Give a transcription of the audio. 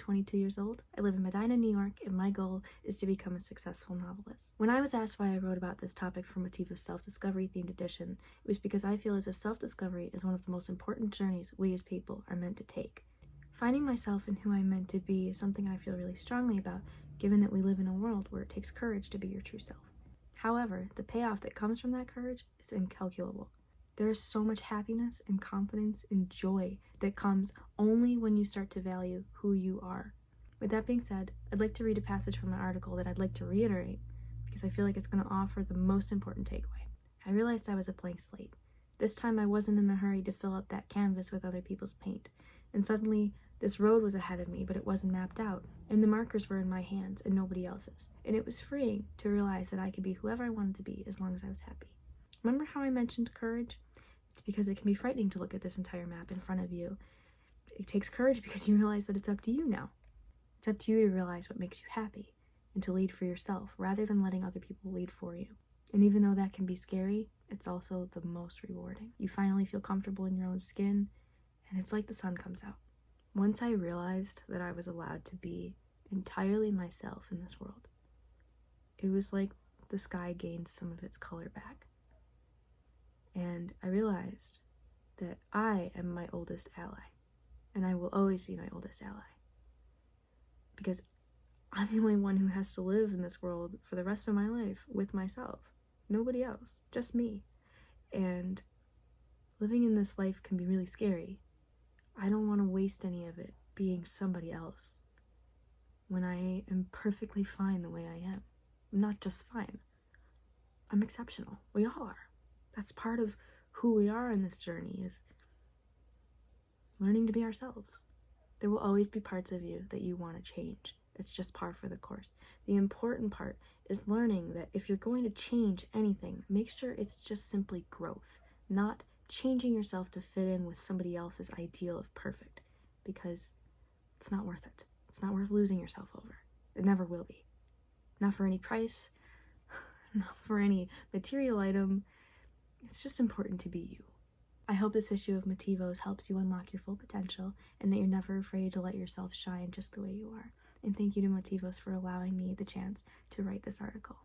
22 years old. I live in Medina, New York, and my goal is to become a successful novelist. When I was asked why I wrote about this topic for Motivos' self-discovery themed edition, it was because I feel as if self-discovery is one of the most important journeys we as people are meant to take. Finding myself and who I'm meant to be is something I feel really strongly about, given that we live in a world where it takes courage to be your true self. However, the payoff that comes from that courage is incalculable. There is so much happiness and confidence and joy that comes only when you start to value who you are. With that being said, I'd like to read a passage from an article that I'd like to reiterate because I feel like it's going to offer the most important takeaway. I realized I was a blank slate. This time I wasn't in a hurry to fill up that canvas with other people's paint, and suddenly this road was ahead of me, but it wasn't mapped out, and the markers were in my hands and nobody else's, and it was freeing to realize that I could be whoever I wanted to be as long as I was happy. Remember how I mentioned courage? It's because it can be frightening to look at this entire map in front of you. It takes courage because you realize that it's up to you now. It's up to you to realize what makes you happy and to lead for yourself rather than letting other people lead for you. And even though that can be scary, it's also the most rewarding. You finally feel comfortable in your own skin, and it's like the sun comes out. Once I realized that I was allowed to be entirely myself in this world, it was like the sky gained some of its color back. And I realized that I am my oldest ally, and I will always be my oldest ally. Because I'm the only one who has to live in this world for the rest of my life with myself. Nobody else, just me. And living in this life can be really scary. I don't want to waste any of it being somebody else when I am perfectly fine the way I am. I'm not just fine. I'm exceptional. We all are. That's part of who we are in this journey, is learning to be ourselves. There will always be parts of you that you want to change. It's just par for the course. The important part is learning that if you're going to change anything, make sure it's just simply growth, not changing yourself to fit in with somebody else's ideal of perfect, because it's not worth it. It's not worth losing yourself over. It never will be. Not for any price, not for any material item. It's just important to be you. I hope this issue of Motivos helps you unlock your full potential and that you're never afraid to let yourself shine just the way you are. And thank you to Motivos for allowing me the chance to write this article.